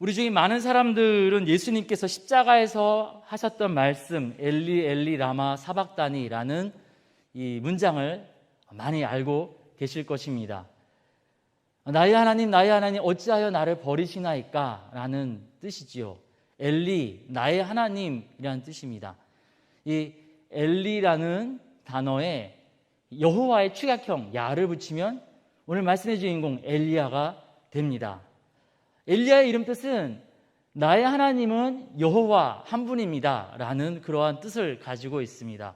우리 중에 많은 사람들은 예수님께서 십자가에서 하셨던 말씀 엘리 엘리 라마 사박다니라는 이 문장을 많이 알고 계실 것입니다. 나의 하나님 어찌하여 나를 버리시나이까 라는 뜻이지요. 엘리 나의 하나님이라는 뜻입니다. 이 엘리라는 단어에 여호와의 축약형 야를 붙이면 오늘 말씀의 주인공 엘리야가 됩니다. 엘리야의 이름 뜻은 나의 하나님은 여호와 한 분입니다 라는 그러한 뜻을 가지고 있습니다.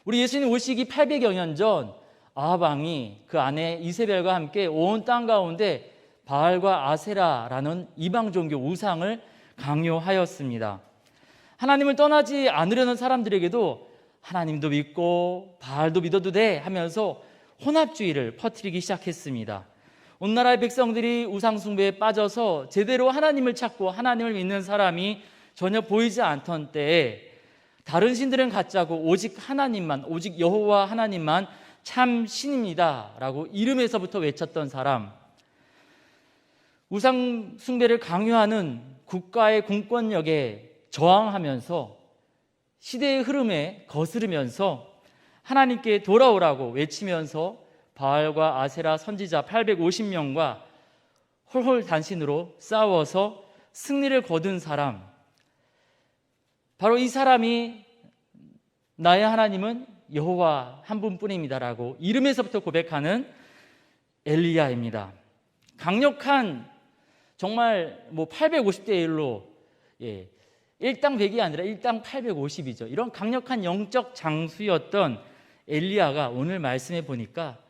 우리 예수님 오시기 800여 년 전 아합 왕이 그 아내 이세벨과 함께 온 땅 가운데 바알과 아세라라는 이방 종교 우상을 강요하였습니다. 하나님을 떠나지 않으려는 사람들에게도 하나님도 믿고 바알도 믿어도 돼 하면서 혼합주의를 퍼뜨리기 시작했습니다. 온 나라의 백성들이 우상 숭배에 빠져서 제대로 하나님을 찾고 하나님을 믿는 사람이 전혀 보이지 않던 때에 다른 신들은 가짜고 오직 하나님만, 오직 여호와 하나님만 참 신입니다 라고 이름에서부터 외쳤던 사람, 우상 숭배를 강요하는 국가의 공권력에 저항하면서 시대의 흐름에 거스르면서 하나님께 돌아오라고 외치면서 바알과 아세라 선지자 850명과 홀홀단신으로 싸워서 승리를 거둔 사람, 바로 이 사람이 나의 하나님은 여호와 한 분뿐입니다라고 이름에서부터 고백하는 엘리야입니다. 강력한 정말 850대 1로 일당 100이 아니라 일당 850이죠. 이런 강력한 영적 장수였던 엘리야가 오늘 말씀해 보니까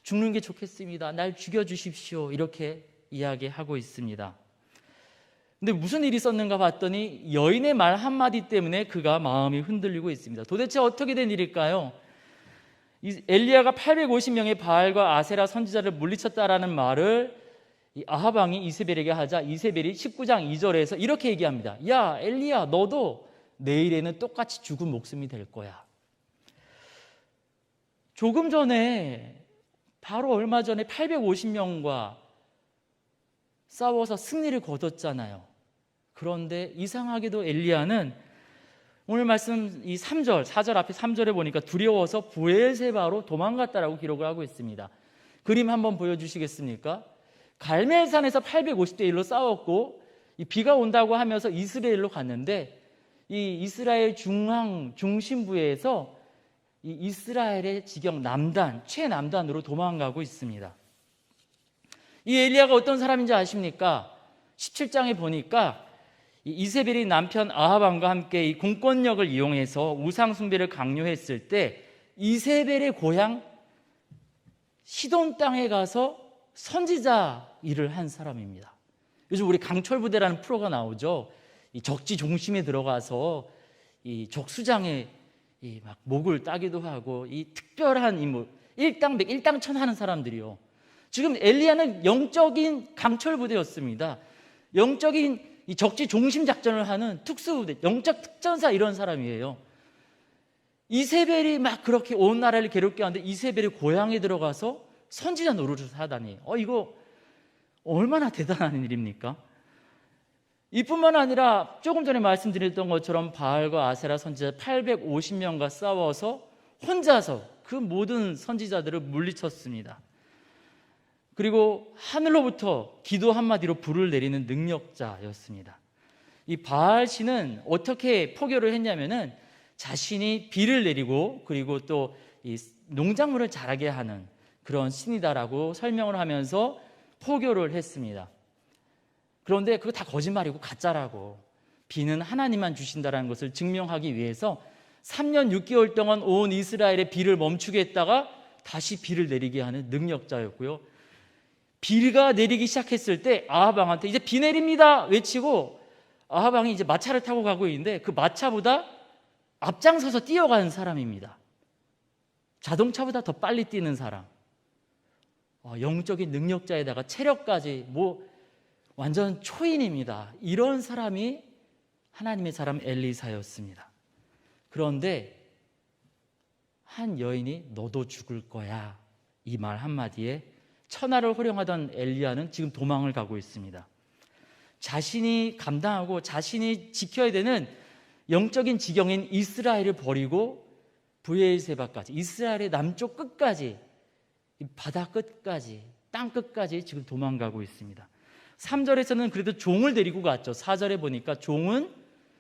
죽는 게 좋겠습니다. 날 죽여주십시오. 이렇게 이야기하고 있습니다. 근데 무슨 일이 있었는가 봤더니 여인의 말 한마디 때문에 그가 마음이 흔들리고 있습니다. 도대체 어떻게 된 일일까요? 엘리야가 850명의 바알과 아세라 선지자를 물리쳤다라는 말을 아합 왕이 이세벨에게 하자 이세벨이 19장 2절에서 이렇게 얘기합니다. 야 엘리야, 너도 내일에는 똑같이 죽은 목숨이 될 거야. 조금 전에 바로 얼마 전에 850명과 싸워서 승리를 거뒀잖아요. 그런데 이상하게도 엘리야는 오늘 말씀 이 3절, 4절 앞에 3절에 보니까 두려워서 브엘세바로 도망갔다라고 기록을 하고 있습니다. 그림 한번 보여주시겠습니까? 갈멜산에서 850대 1로 싸웠고 비가 온다고 하면서 이스라엘로 갔는데 이 이스라엘 중심부에서 이 이스라엘의 지경 남단, 최남단으로 도망가고 있습니다. 이 엘리야가 어떤 사람인지 아십니까? 17장에 보니까 이세벨이 남편 아합 왕과 함께 이 공권력을 이용해서 우상 숭배를 강요했을 때 이세벨의 고향 시돈 땅에 가서 선지자 일을 한 사람입니다. 요즘 우리 강철부대라는 프로가 나오죠. 이 적지 중심에 들어가서 이 적수장에 막 목을 따기도 하고 이 특별한 인물, 일당 백, 일당천 하는 사람들이요. 지금 엘리야는 영적인 강철부대였습니다. 영적인 이 적지 중심 작전을 하는 특수부대, 영적 특전사 이런 사람이에요. 이세벨이 막 그렇게 온 나라를 괴롭게 하는데 이세벨이 고향에 들어가서 선지자 노릇을 하다니, 이거 얼마나 대단한 일입니까? 이뿐만 아니라 조금 전에 말씀드렸던 것처럼 바알과 아세라 선지자 850명과 싸워서 혼자서 그 모든 선지자들을 물리쳤습니다. 그리고 하늘로부터 기도 한마디로 불을 내리는 능력자였습니다. 이 바알 신은 어떻게 포교를 했냐면은 자신이 비를 내리고 그리고 또 이 농작물을 자라게 하는 그런 신이다라고 설명을 하면서 포교를 했습니다. 그런데 그거 다 거짓말이고 가짜라고, 비는 하나님만 주신다라는 것을 증명하기 위해서 3년 6개월 동안 온 이스라엘의 비를 멈추게 했다가 다시 비를 내리게 하는 능력자였고요. 비가 내리기 시작했을 때 아합 왕한테 이제 비 내립니다 외치고 아합 왕이 이제 마차를 타고 가고 있는데 그 마차보다 앞장서서 뛰어가는 사람입니다. 자동차보다 더 빨리 뛰는 사람, 영적인 능력자에다가 체력까지 완전 초인입니다. 이런 사람이 하나님의 사람 엘리사였습니다. 그런데 한 여인이 너도 죽을 거야, 이 말 한마디에 천하를 호령하던 엘리야는 지금 도망을 가고 있습니다. 자신이 감당하고 자신이 지켜야 되는 영적인 지경인 이스라엘을 버리고 브에르세바까지, 이스라엘의 남쪽 끝까지, 바다 끝까지, 땅 끝까지 지금 도망가고 있습니다. 3절에서는 그래도 종을 데리고 갔죠. 4절에 보니까 종은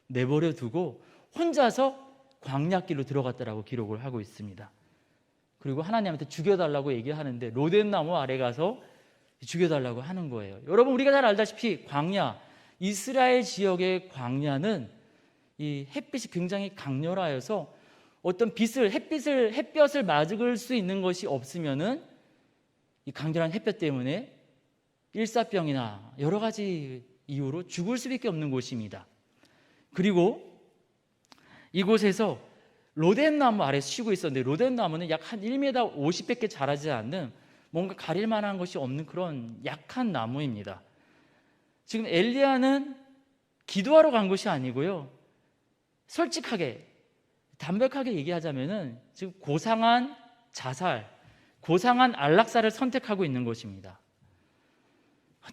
내버려 두고 혼자서 광야길로 들어갔다라고 기록을 하고 있습니다. 그리고 하나님한테 죽여달라고 얘기하는데 로뎀나무 아래 가서 죽여달라고 하는 거예요. 여러분, 우리가 잘 알다시피 광야, 이스라엘 지역의 광야는 이 햇빛이 굉장히 강렬하여서 어떤 햇볕을 맞을 수 있는 것이 없으면은 이 강렬한 햇볕 때문에 일사병이나 여러 가지 이유로 죽을 수밖에 없는 곳입니다. 그리고 이곳에서 로뎀나무 아래 쉬고 있었는데, 로뎀나무는 약 한 1m 50밖에 자라지 않는, 뭔가 가릴 만한 것이 없는 그런 약한 나무입니다. 지금 엘리야는 기도하러 간 것이 아니고요, 솔직하게 담백하게 얘기하자면은 지금 고상한 자살, 고상한 안락사를 선택하고 있는 것입니다.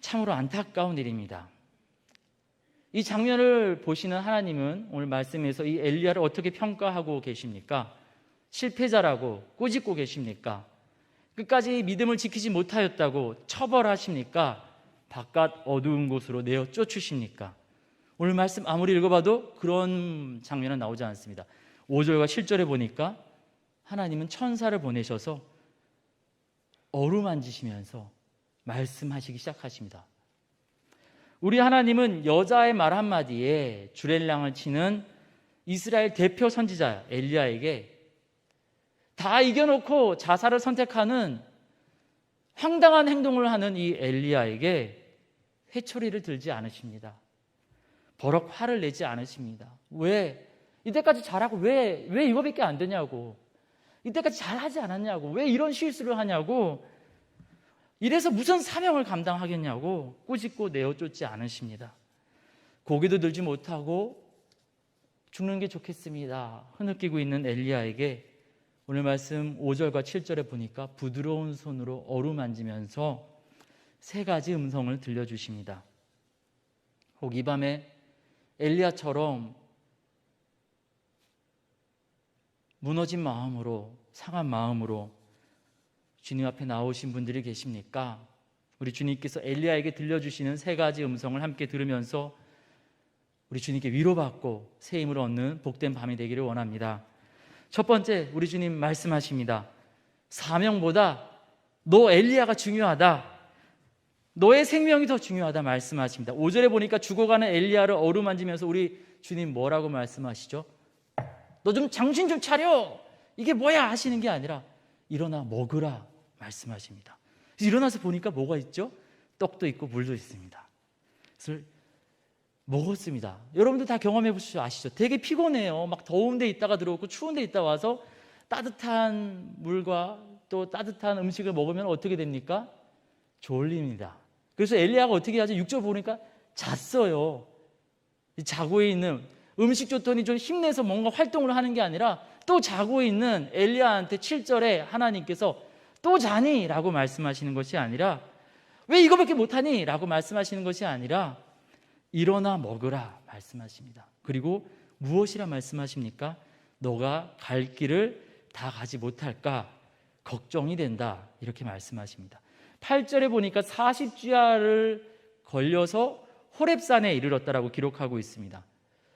참으로 안타까운 일입니다. 이 장면을 보시는 하나님은 오늘 말씀에서 이 엘리야를 어떻게 평가하고 계십니까? 실패자라고 꾸짖고 계십니까? 끝까지 믿음을 지키지 못하였다고 처벌하십니까? 바깥 어두운 곳으로 내어 쫓으십니까? 오늘 말씀 아무리 읽어봐도 그런 장면은 나오지 않습니다. 5절과 7절에 보니까 하나님은 천사를 보내셔서 어루만지시면서 말씀하시기 시작하십니다. 우리 하나님은 여자의 말 한마디에 주렐랑을 치는 이스라엘 대표 선지자 엘리야에게 다 이겨놓고 자살을 선택하는 황당한 행동을 하는 이 엘리야에게 회초리를 들지 않으십니다. 버럭 화를 내지 않으십니다. 왜? 이때까지 잘하고 왜 이거밖에 안 되냐고, 이때까지 잘하지 않았냐고, 왜 이런 실수를 하냐고, 이래서 무슨 사명을 감당하겠냐고 꾸짖고 내어쫓지 않으십니다. 고개도 들지 못하고 죽는 게 좋겠습니다 흐느끼고 있는 엘리야에게 오늘 말씀 5절과 7절에 보니까 부드러운 손으로 어루만지면서 세 가지 음성을 들려주십니다. 혹 이 밤에 엘리야처럼 무너진 마음으로, 상한 마음으로 주님 앞에 나오신 분들이 계십니까? 우리 주님께서 엘리야에게 들려주시는 세 가지 음성을 함께 들으면서 우리 주님께 위로받고 새 힘을 얻는 복된 밤이 되기를 원합니다. 첫 번째, 우리 주님 말씀하십니다. 사명보다 너 엘리야가 중요하다, 너의 생명이 더 중요하다 말씀하십니다. 5절에 보니까 죽어가는 엘리야를 어루만지면서 우리 주님 뭐라고 말씀하시죠? 너 좀 정신 좀 차려, 이게 뭐야 하시는 게 아니라 일어나 먹으라 말씀하십니다. 그래서 일어나서 보니까 뭐가 있죠? 떡도 있고 물도 있습니다. 그래서 먹었습니다. 여러분들 다 경험해 보시죠. 아시죠? 되게 피곤해요. 막 더운 데 있다가 들어오고 추운 데 있다 와서 따뜻한 물과 또 따뜻한 음식을 먹으면 어떻게 됩니까? 졸립니다. 그래서 엘리야가 어떻게 하죠? 6절 보니까 잤어요. 자고 있는, 음식 줬더니 좀 힘내서 뭔가 활동을 하는 게 아니라 또 자고 있는 엘리야한테 7절에 하나님께서 또 자니? 라고 말씀하시는 것이 아니라, 왜 이거밖에 못하니? 라고 말씀하시는 것이 아니라 일어나 먹으라 말씀하십니다. 그리고 무엇이라 말씀하십니까? 너가 갈 길을 다 가지 못할까 걱정이 된다 이렇게 말씀하십니다. 8절에 보니까 40주야를 걸려서 호렙산에 이르렀다라고 기록하고 있습니다.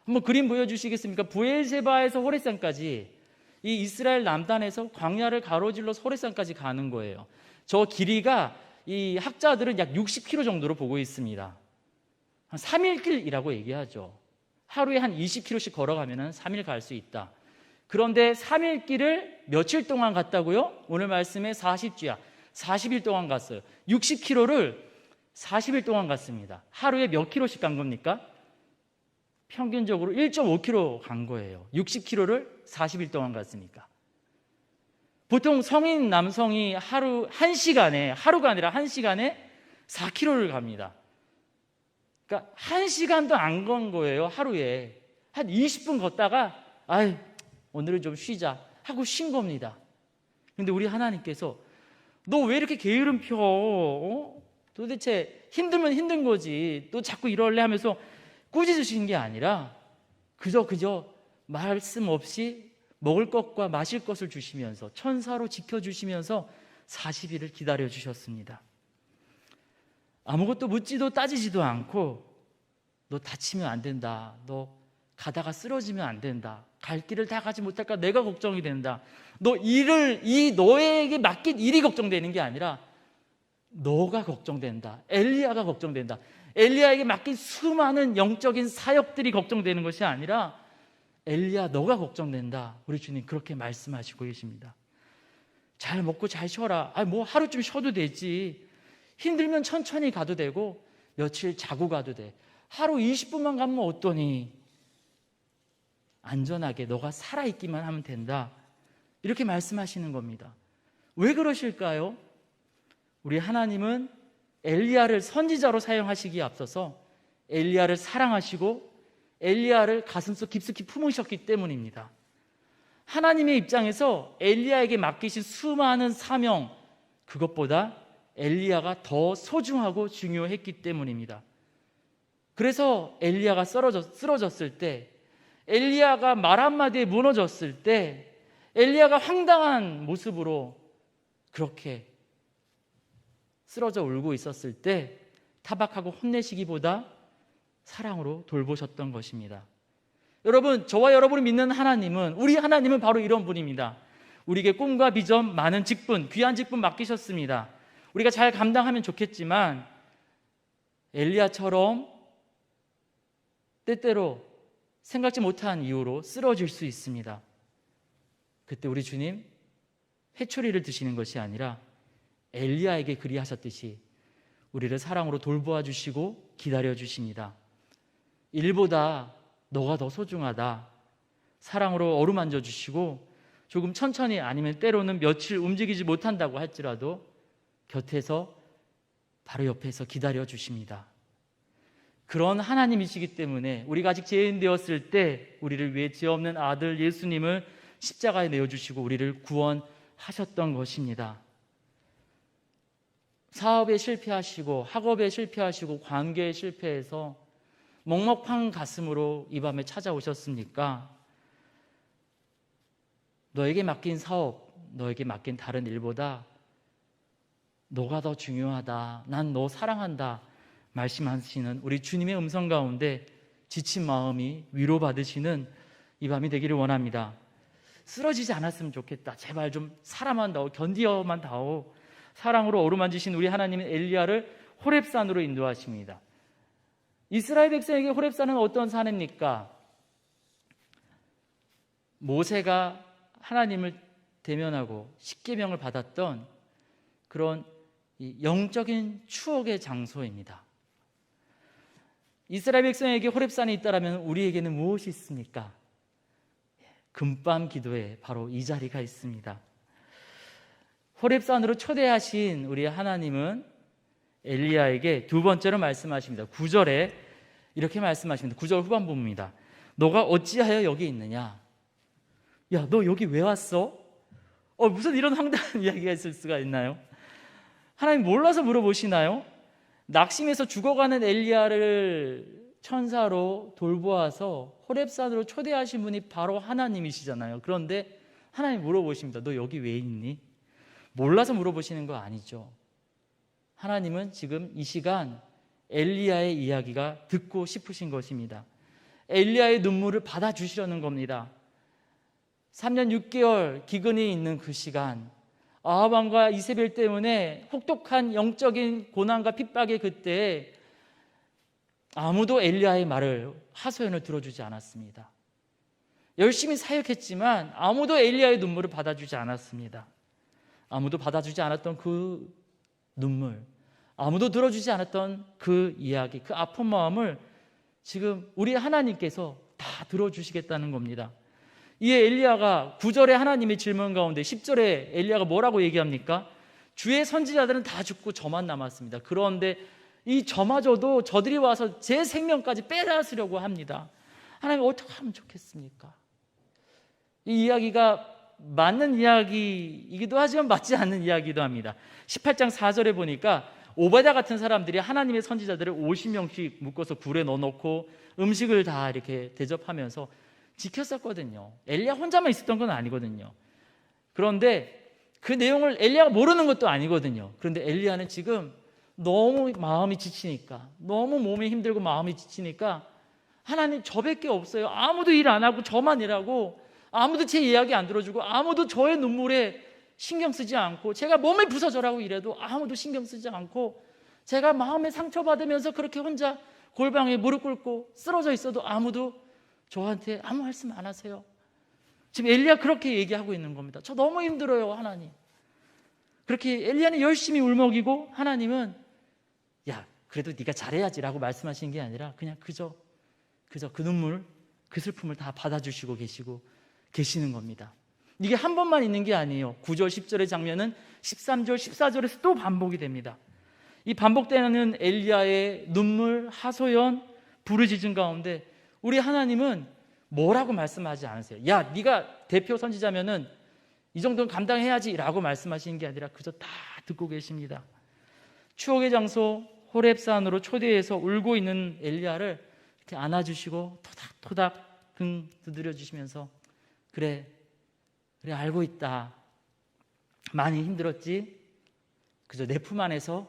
한번 그림 보여주시겠습니까? 브엘세바에서 호렙산까지, 이 이스라엘 남단에서 광야를 가로질러서 호렙산까지 가는 거예요. 저 길이가 이 학자들은 약 60km 정도로 보고 있습니다. 한 3일 길이라고 얘기하죠. 하루에 한 20km씩 걸어가면 3일 갈 수 있다. 그런데 3일 길을 며칠 동안 갔다고요? 오늘 말씀에 40주야, 40일 동안 갔어요. 60km를 40일 동안 갔습니다. 하루에 몇 킬로씩 간 겁니까? 평균적으로 1.5km 간 거예요. 60km를 40일 동안 갔으니까. 보통 성인 남성이 하루 1시간에, 하루가 아니라 1시간에 4km를 갑니다. 그러니까 1시간도 안 건 거예요. 하루에 한 20분 걷다가 아이 오늘은 좀 쉬자 하고 쉰 겁니다. 그런데 우리 하나님께서 너 왜 이렇게 게으름 펴? 도대체 힘들면 힘든 거지 또 자꾸 이럴래 하면서 꾸짖으시는 게 아니라 그저 말씀 없이 먹을 것과 마실 것을 주시면서 천사로 지켜주시면서 40일을 기다려 주셨습니다. 아무것도 묻지도 따지지도 않고 너 다치면 안 된다, 너 가다가 쓰러지면 안 된다, 갈 길을 다 가지 못할까 내가 걱정이 된다, 너 너에게 맡긴 일이 걱정되는 게 아니라 너가 걱정된다, 엘리야가 걱정된다, 엘리야에게 맡긴 수많은 영적인 사역들이 걱정되는 것이 아니라 엘리야 너가 걱정된다. 우리 주님 그렇게 말씀하시고 계십니다. 잘 먹고 잘 쉬어라. 뭐 하루쯤 쉬어도 되지. 힘들면 천천히 가도 되고 며칠 자고 가도 돼. 하루 20분만 가면 어떠니? 안전하게 너가 살아있기만 하면 된다. 이렇게 말씀하시는 겁니다. 왜 그러실까요? 우리 하나님은 엘리야를 선지자로 사용하시기에 앞서서 엘리야를 사랑하시고 엘리야를 가슴속 깊숙이 품으셨기 때문입니다. 하나님의 입장에서 엘리야에게 맡기신 수많은 사명, 그것보다 엘리야가 더 소중하고 중요했기 때문입니다. 그래서 엘리야가 쓰러졌을 때, 엘리야가 말 한마디에 무너졌을 때, 엘리야가 황당한 모습으로 그렇게 쓰러져 울고 있었을 때 타박하고 혼내시기보다 사랑으로 돌보셨던 것입니다. 여러분, 저와 여러분이 믿는 하나님은, 우리 하나님은 바로 이런 분입니다. 우리에게 꿈과 비전, 많은 직분, 귀한 직분 맡기셨습니다. 우리가 잘 감당하면 좋겠지만 엘리야처럼 때때로 생각지 못한 이유로 쓰러질 수 있습니다. 그때 우리 주님 회초리를 드시는 것이 아니라 엘리야에게 그리하셨듯이 우리를 사랑으로 돌보아 주시고 기다려 주십니다. 일보다 너가 더 소중하다. 사랑으로 어루만져 주시고 조금 천천히, 아니면 때로는 며칠 움직이지 못한다고 할지라도 곁에서 바로 옆에서 기다려 주십니다. 그런 하나님이시기 때문에 우리가 아직 죄인 되었을 때 우리를 위해 죄 없는 아들 예수님을 십자가에 내어주시고 우리를 구원하셨던 것입니다. 사업에 실패하시고 학업에 실패하시고 관계에 실패해서 먹먹한 가슴으로 이 밤에 찾아오셨습니까? 너에게 맡긴 사업, 너에게 맡긴 다른 일보다 너가 더 중요하다, 난 너 사랑한다 말씀하시는 우리 주님의 음성 가운데 지친 마음이 위로받으시는 이 밤이 되기를 원합니다. 쓰러지지 않았으면 좋겠다, 제발 좀 살아만 다오, 견디어만 다오. 사랑으로 어루만지신 우리 하나님은 엘리야를 호렙산으로 인도하십니다. 이스라엘 백성에게 호렙산은 어떤 산입니까? 모세가 하나님을 대면하고 십계명을 받았던 그런 영적인 추억의 장소입니다. 이스라엘 백성에게 호렙산이 있다면 우리에게는 무엇이 있습니까? 금밤 기도에 바로 이 자리가 있습니다. 호렙산으로 초대하신 우리 하나님은 엘리야에게 두 번째로 말씀하십니다. 9절에 이렇게 말씀하십니다. 9절 후반부입니다. 너가 어찌하여 여기 있느냐? 야, 너 여기 왜 왔어? 무슨 이런 황당한 이야기가 있을 수가 있나요? 하나님 몰라서 물어보시나요? 낙심해서 죽어가는 엘리야를 천사로 돌보아서 호렙산으로 초대하신 분이 바로 하나님이시잖아요. 그런데 하나님 물어보십니다. 너 여기 왜 있니? 몰라서 물어보시는 거 아니죠. 하나님은 지금 이 시간 엘리야의 이야기가 듣고 싶으신 것입니다. 엘리야의 눈물을 받아주시려는 겁니다. 3년 6개월 기근이 있는 그 시간, 아합 왕과 이세벨 때문에 혹독한 영적인 고난과 핍박의 그때 아무도 엘리야의 말을, 하소연을 들어주지 않았습니다. 열심히 사역했지만 아무도 엘리야의 눈물을 받아주지 않았습니다. 아무도 받아주지 않았던 그 눈물, 아무도 들어주지 않았던 그 이야기, 그 아픈 마음을 지금 우리 하나님께서 다 들어주시겠다는 겁니다. 이에 엘리야가 9절에 하나님의 질문 가운데 10절에 엘리야가 뭐라고 얘기합니까? 주의 선지자들은 다 죽고 저만 남았습니다. 그런데 이 저마저도 저들이 와서 제 생명까지 빼앗으려고 합니다. 하나님 어떻게 하면 좋겠습니까? 이 이야기가 맞는 이야기이기도 하지만 맞지 않는 이야기도 합니다. 18장 4절에 보니까 오바댜 같은 사람들이 하나님의 선지자들을 50명씩 묶어서 굴에 넣어놓고 음식을 다 이렇게 대접하면서 지켰었거든요. 엘리야 혼자만 있었던 건 아니거든요. 그런데 그 내용을 엘리야가 모르는 것도 아니거든요. 그런데 엘리야는 지금 너무 마음이 지치니까, 너무 몸이 힘들고 마음이 지치니까 하나님, 저밖에 없어요. 아무도 일 안 하고 저만 일하고 아무도 제 이야기 안 들어주고 아무도 저의 눈물에 신경 쓰지 않고, 제가 몸이 부서져라고 이래도 아무도 신경 쓰지 않고, 제가 마음에 상처받으면서 그렇게 혼자 골방에 무릎 꿇고 쓰러져 있어도 아무도 저한테 아무 말씀 안 하세요. 지금 엘리야 그렇게 얘기하고 있는 겁니다. 저 너무 힘들어요, 하나님. 그렇게 엘리야는 열심히 울먹이고, 하나님은 야, 그래도 네가 잘해야지라고 말씀하시는 게 아니라 그냥 그저 그 눈물, 그 슬픔을 다 받아주시고 계시는 겁니다. 이게 한 번만 있는 게 아니에요. 9절 10절의 장면은 13절 14절에서 또 반복이 됩니다. 이 반복되는 엘리야의 눈물, 하소연, 부르짖음 가운데 우리 하나님은 뭐라고 말씀하지 않으세요. 야, 네가 대표 선지자면은 이 정도는 감당해야지 라고 말씀하시는 게 아니라 그저 다 듣고 계십니다. 추억의 장소 호렙산으로 초대해서 울고 있는 엘리야를 이렇게 안아주시고 토닥토닥 등 두드려 주시면서 그래 알고 있다. 많이 힘들었지? 그저 내 품 안에서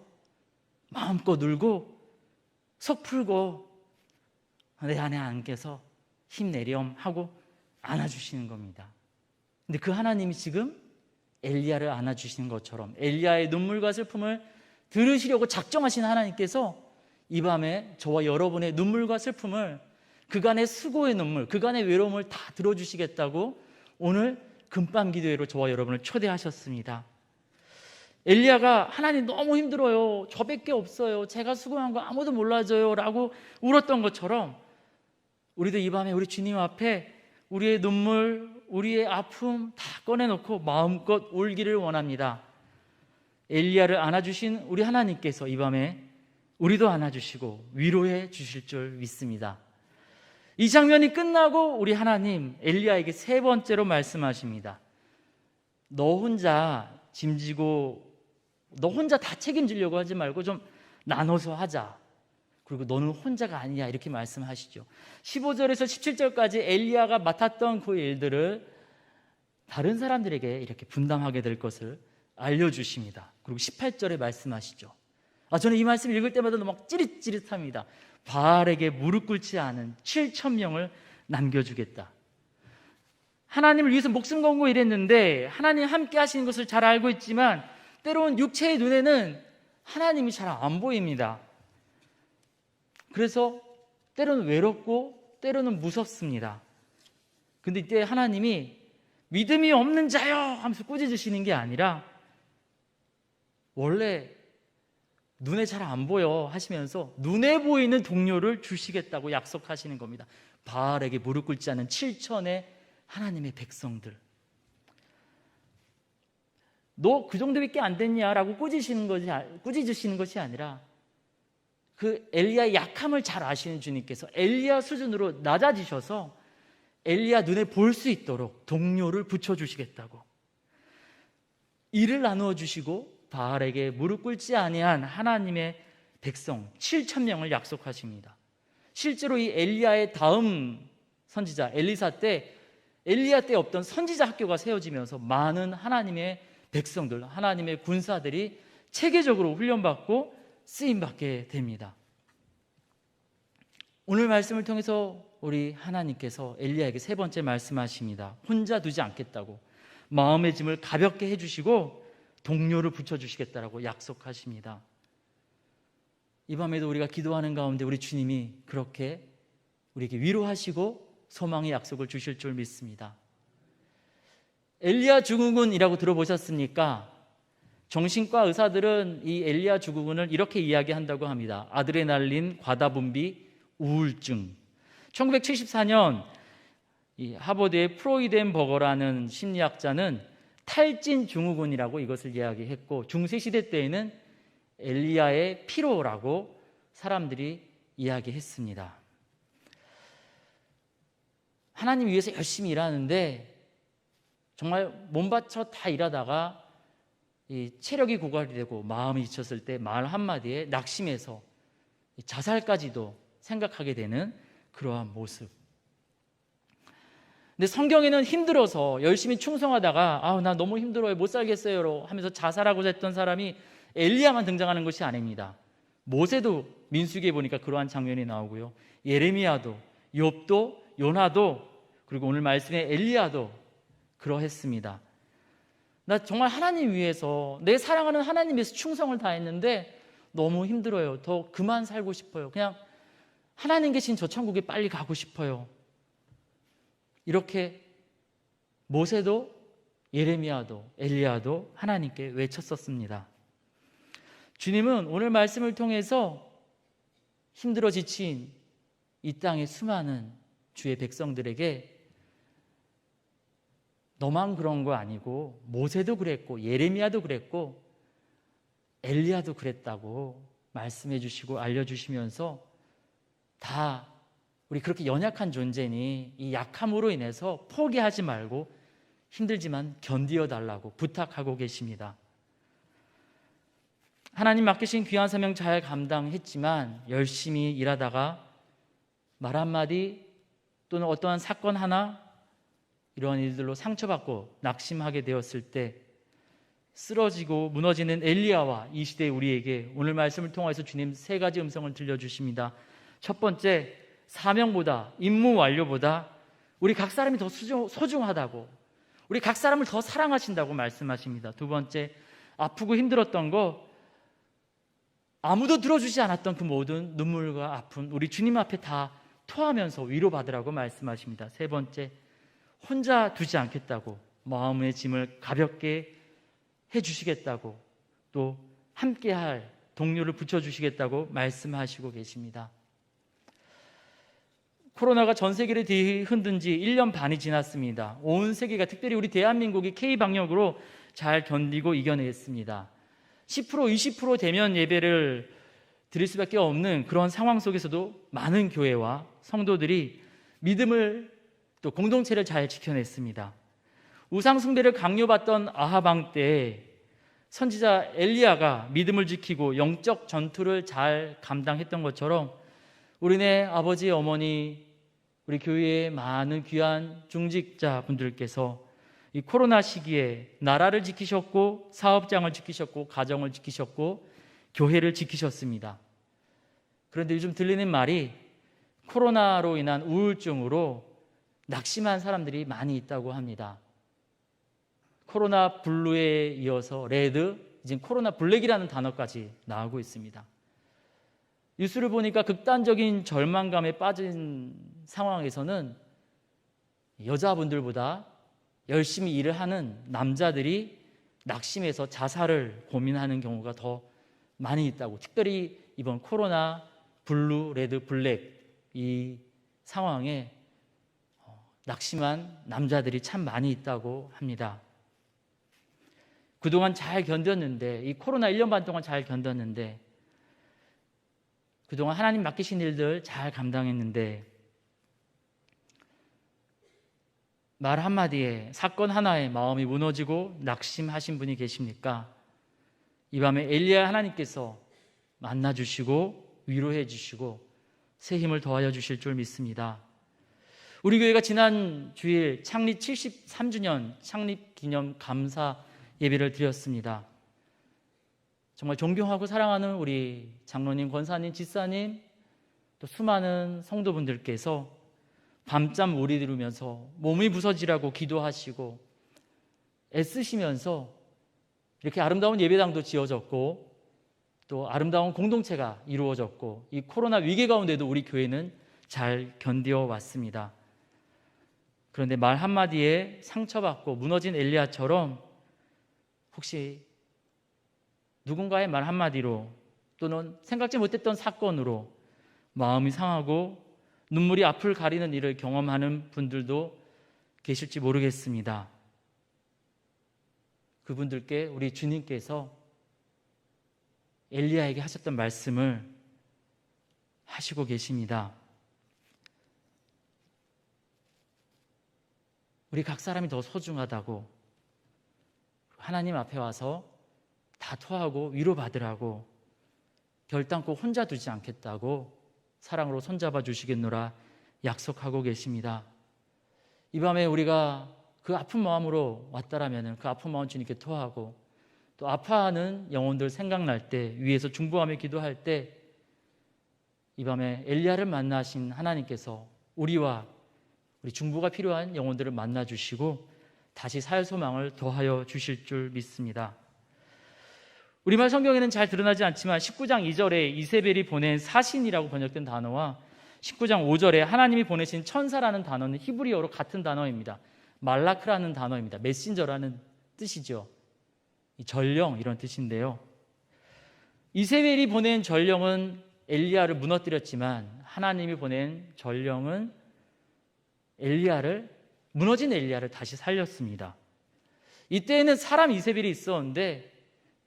마음껏 울고 속 풀고 내 안에 안겨서 힘내렴 하고 안아주시는 겁니다. 근데 그 하나님이 지금 엘리야를 안아주시는 것처럼 엘리야의 눈물과 슬픔을 들으시려고 작정하신 하나님께서 이 밤에 저와 여러분의 눈물과 슬픔을, 그간의 수고의 눈물, 그간의 외로움을 다 들어주시겠다고 오늘 금밤 기도회로 저와 여러분을 초대하셨습니다. 엘리야가 하나님 너무 힘들어요, 저밖에 없어요, 제가 수고한 거 아무도 몰라줘요 라고 울었던 것처럼 우리도 이 밤에 우리 주님 앞에 우리의 눈물, 우리의 아픔 다 꺼내놓고 마음껏 울기를 원합니다. 엘리야를 안아주신 우리 하나님께서 이 밤에 우리도 안아주시고 위로해 주실 줄 믿습니다. 이 장면이 끝나고 우리 하나님 엘리야에게 세 번째로 말씀하십니다. 너 혼자 짐지고 너 혼자 다 책임지려고 하지 말고 좀 나눠서 하자. 그리고 너는 혼자가 아니야, 이렇게 말씀하시죠. 15절에서 17절까지 엘리야가 맡았던 그 일들을 다른 사람들에게 이렇게 분담하게 될 것을 알려주십니다. 그리고 18절에 말씀하시죠. 저는 이 말씀 읽을 때마다 막 찌릿찌릿합니다. 바알에게 무릎 꿇지 않은 7,000명을 남겨주겠다. 하나님을 위해서 목숨 걸고 일했는데 하나님 함께 하시는 것을 잘 알고 있지만 때로는 육체의 눈에는 하나님이 잘 안 보입니다. 그래서 때로는 외롭고 때로는 무섭습니다. 근데 이때 하나님이 믿음이 없는 자여 하면서 꾸짖으시는 게 아니라 원래 눈에 잘 안 보여 하시면서 눈에 보이는 동료를 주시겠다고 약속하시는 겁니다. 바알에게 무릎 꿇지 않은 7천의 하나님의 백성들. 너 그 정도밖에 안 됐냐라고 꾸짖으시는 것이 아니라 그 엘리야의 약함을 잘 아시는 주님께서 엘리야 수준으로 낮아지셔서 엘리야 눈에 볼 수 있도록 동료를 붙여주시겠다고 일을 나누어 주시고 바알에게 무릎 꿇지 아니한 하나님의 백성 7,000명을 약속하십니다. 실제로 이 엘리야의 다음 선지자 엘리사 때 엘리야 때 없던 선지자 학교가 세워지면서 많은 하나님의 백성들, 하나님의 군사들이 체계적으로 훈련받고 쓰임받게 됩니다. 오늘 말씀을 통해서 우리 하나님께서 엘리야에게 세 번째 말씀하십니다. 혼자 두지 않겠다고, 마음의 짐을 가볍게 해주시고 동료를 붙여주시겠다라고 약속하십니다. 이 밤에도 우리가 기도하는 가운데 우리 주님이 그렇게 우리에게 위로하시고 소망의 약속을 주실 줄 믿습니다. 엘리야 증후군이라고 들어보셨습니까? 정신과 의사들은 이 엘리야 증후군을 이렇게 이야기한다고 합니다. 아드레날린 과다분비 우울증. 1974년 이 하버드의 프로이덴 버거라는 심리학자는 탈진 증후군이라고 이것을 이야기했고, 중세시대 때에는 엘리야의 피로라고 사람들이 이야기했습니다. 하나님 위해서 열심히 일하는데 정말 몸바쳐 다 일하다가 이 체력이 고갈이 되고 마음이 지쳤을 때 말 한마디에 낙심해서 자살까지도 생각하게 되는 그러한 모습. 근데 성경에는 힘들어서 열심히 충성하다가 나 너무 힘들어요, 못 살겠어요 하면서 자살하고자 했던 사람이 엘리야만 등장하는 것이 아닙니다. 모세도 민수기에 보니까 그러한 장면이 나오고요, 예레미야도, 욥도, 요나도, 그리고 오늘 말씀의 엘리야도 그러했습니다. 나 정말 하나님 위해서, 내 사랑하는 하나님 위해서 충성을 다했는데 너무 힘들어요. 더 그만 살고 싶어요. 그냥 하나님 계신 저 천국에 빨리 가고 싶어요. 이렇게 모세도, 예레미야도, 엘리야도 하나님께 외쳤었습니다. 주님은 오늘 말씀을 통해서 힘들어 지친 이 땅의 수많은 주의 백성들에게 너만 그런 거 아니고 모세도 그랬고 예레미야도 그랬고 엘리야도 그랬다고 말씀해 주시고 알려주시면서 다 우리 그렇게 연약한 존재니 이 약함으로 인해서 포기하지 말고 힘들지만 견디어 달라고 부탁하고 계십니다. 하나님 맡기신 귀한 사명 잘 감당했지만 열심히 일하다가 말 한마디 또는 어떠한 사건 하나, 이러한 일들로 상처받고 낙심하게 되었을 때 쓰러지고 무너지는 엘리야와 이 시대의 우리에게 오늘 말씀을 통해서 주님 세 가지 음성을 들려주십니다. 첫 번째, 사명보다, 임무 완료보다 우리 각 사람이 더 소중하다고, 우리 각 사람을 더 사랑하신다고 말씀하십니다. 두 번째, 아프고 힘들었던 거, 아무도 들어주지 않았던 그 모든 눈물과 아픔 우리 주님 앞에 다 토하면서 위로받으라고 말씀하십니다. 세 번째, 혼자 두지 않겠다고, 마음의 짐을 가볍게 해주시겠다고, 또 함께할 동료를 붙여주시겠다고 말씀하시고 계십니다. 코로나가 전 세계를 뒤흔든 지 1년 반이 지났습니다. 온 세계가, 특별히 우리 대한민국이 K방역으로 잘 견디고 이겨냈습니다. 10% 20% 대면 예배를 드릴 수밖에 없는 그런 상황 속에서도 많은 교회와 성도들이 믿음을 또 공동체를 잘 지켜냈습니다. 우상 숭배를 강요받던 아하방 때 선지자 엘리야가 믿음을 지키고 영적 전투를 잘 감당했던 것처럼 우리네 아버지, 어머니, 우리 교회의 많은 귀한 중직자분들께서 이 코로나 시기에 나라를 지키셨고 사업장을 지키셨고 가정을 지키셨고 교회를 지키셨습니다. 그런데 요즘 들리는 말이 코로나로 인한 우울증으로 낙심한 사람들이 많이 있다고 합니다. 코로나 블루에 이어서 레드, 이제 코로나 블랙이라는 단어까지 나오고 있습니다. 뉴스를 보니까 극단적인 절망감에 빠진 상황에서는 여자분들보다 열심히 일을 하는 남자들이 낙심해서 자살을 고민하는 경우가 더 많이 있다고, 특별히 이번 코로나 블루, 레드, 블랙 이 상황에 낙심한 남자들이 참 많이 있다고 합니다. 그동안 잘 견뎠는데, 이 코로나 1년 반 동안 잘 견뎠는데, 그동안 하나님 맡기신 일들 잘 감당했는데 말 한마디에, 사건 하나에 마음이 무너지고 낙심하신 분이 계십니까? 이 밤에 엘리야 하나님께서 만나주시고 위로해 주시고 새 힘을 더하여 주실 줄 믿습니다. 우리 교회가 지난 주일 창립 73주년 창립 기념 감사 예배를 드렸습니다. 정말 존경하고 사랑하는 우리 장로님, 권사님, 집사님, 또 수많은 성도분들께서 밤잠 못 이루면서 몸이 부서지라고 기도하시고 애쓰시면서 이렇게 아름다운 예배당도 지어졌고 또 아름다운 공동체가 이루어졌고 이 코로나 위기 가운데도 우리 교회는 잘 견뎌 왔습니다. 그런데 말 한마디에 상처받고 무너진 엘리야처럼 혹시 누군가의 말 한마디로 또는 생각지 못했던 사건으로 마음이 상하고 눈물이 앞을 가리는 일을 경험하는 분들도 계실지 모르겠습니다. 그분들께 우리 주님께서 엘리야에게 하셨던 말씀을 하시고 계십니다. 우리 각 사람이 더 소중하다고, 하나님 앞에 와서 다 토하고 위로받으라고, 결단코 혼자 두지 않겠다고 사랑으로 손잡아 주시겠노라 약속하고 계십니다. 이 밤에 우리가 그 아픈 마음으로 왔다라면 그 아픈 마음 주님께 토하고, 또 아파하는 영혼들 생각날 때, 위에서 중보하며 기도할 때, 이 밤에 엘리야를 만나신 하나님께서 우리와 우리 중보가 필요한 영혼들을 만나 주시고 다시 살 소망을 더하여 주실 줄 믿습니다. 우리말 성경에는 잘 드러나지 않지만 19장 2절에 이세벨이 보낸 사신이라고 번역된 단어와 19장 5절에 하나님이 보내신 천사라는 단어는 히브리어로 같은 단어입니다. 말라크라는 단어입니다. 메신저라는 뜻이죠. 전령, 이런 뜻인데요. 이세벨이 보낸 전령은 엘리야를 무너뜨렸지만 하나님이 보낸 전령은 무너진 엘리야를 다시 살렸습니다. 이때에는 사람 이세벨이 있었는데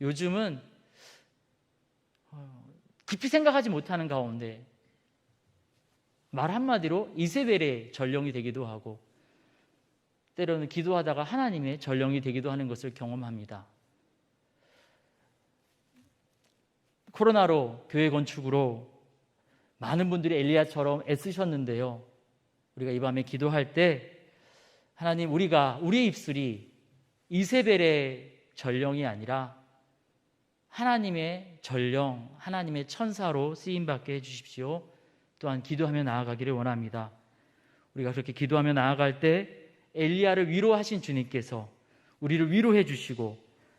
요즘은 깊이 생각하지 못하는 가운데 말 한마디로 이세벨의 전령이 되기도 하고, 때로는 기도하다가 하나님의 전령이 되기도 하는 것을 경험합니다. 코로나로 교회 건축으로 많은 분들이 엘리야처럼 애쓰셨는데요, 우리가 이 밤에 기도할 때 하나님, 우리의 입술이 이세벨의 전령이 아니라 하나님의 전령, 하나님의 천사로 쓰임받게 해주십시오. 또한 기도하며 나아가기를 원합니다. 우리가 그렇게 기도하며 나아갈 때 엘리야를 위로하신 주님께서 우리를 위로해 주시고,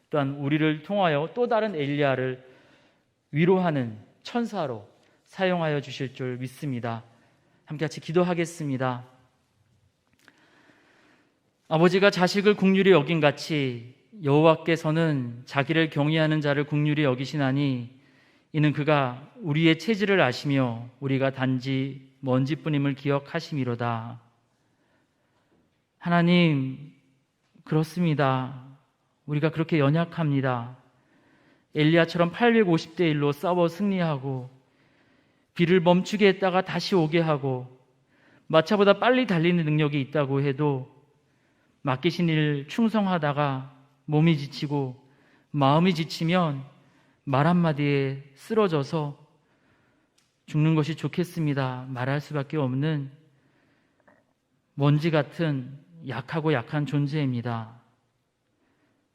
또한 우리를 통하여 또 다른 엘리야를 위로하는 천사로 사용하여 주실 줄 믿습니다. 함께 같이 기도하겠습니다. 아버지가 자식을 긍휼히 여긴 같이 여호와께서는 자기를 경외하는 자를 긍휼히 여기시나니, 이는 그가 우리의 체질을 아시며 우리가 단지 먼지뿐임을 기억하심이로다. 하나님, 그렇습니다. 우리가 그렇게 연약합니다. 엘리야처럼 850대 1로 싸워 승리하고, 비를 멈추게 했다가 다시 오게 하고, 마차보다 빨리 달리는 능력이 있다고 해도 맡기신 일 충성하다가 몸이 지치고 마음이 지치면 말 한마디에 쓰러져서 죽는 것이 좋겠습니다 말할 수밖에 없는 먼지 같은 약하고 약한 존재입니다.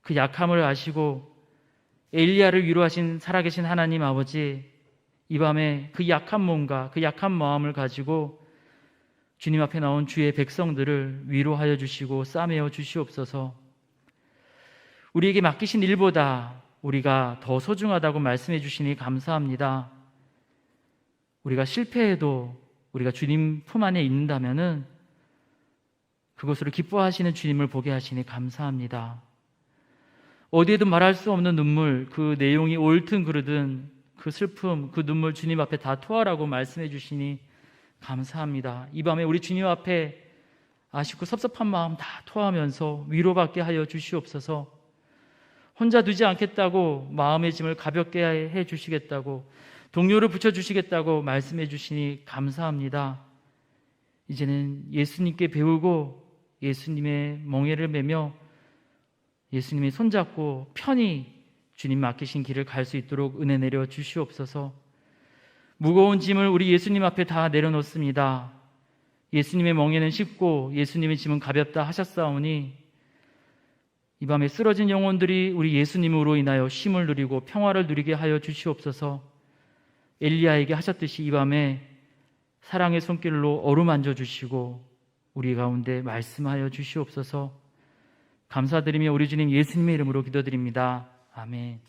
그 약함을 아시고 엘리야를 위로하신 살아계신 하나님 아버지, 이 밤에 그 약한 몸과 그 약한 마음을 가지고 주님 앞에 나온 주의 백성들을 위로하여 주시고 싸매어 주시옵소서. 우리에게 맡기신 일보다 우리가 더 소중하다고 말씀해 주시니 감사합니다. 우리가 실패해도 우리가 주님 품 안에 있는다면은 그것으로 기뻐하시는 주님을 보게 하시니 감사합니다. 어디에도 말할 수 없는 눈물, 그 내용이 옳든 그르든 그 슬픔, 그 눈물 주님 앞에 다 토하라고 말씀해 주시니 감사합니다. 이 밤에 우리 주님 앞에 아쉽고 섭섭한 마음 다 토하면서 위로받게 하여 주시옵소서. 혼자 두지 않겠다고, 마음의 짐을 가볍게 해 주시겠다고, 동료를 붙여주시겠다고 말씀해 주시니 감사합니다. 이제는 예수님께 배우고 예수님의 멍에를 매며 예수님의 손잡고 편히 주님 맡기신 길을 갈 수 있도록 은혜 내려 주시옵소서. 무거운 짐을 우리 예수님 앞에 다 내려놓습니다. 예수님의 멍에는 쉽고 예수님의 짐은 가볍다 하셨사오니, 이 밤에 쓰러진 영혼들이 우리 예수님으로 인하여 쉼을 누리고 평화를 누리게 하여 주시옵소서. 엘리야에게 하셨듯이 이 밤에 사랑의 손길로 어루만져 주시고 우리 가운데 말씀하여 주시옵소서. 감사드리며 우리 주님 예수님의 이름으로 기도드립니다. 아멘.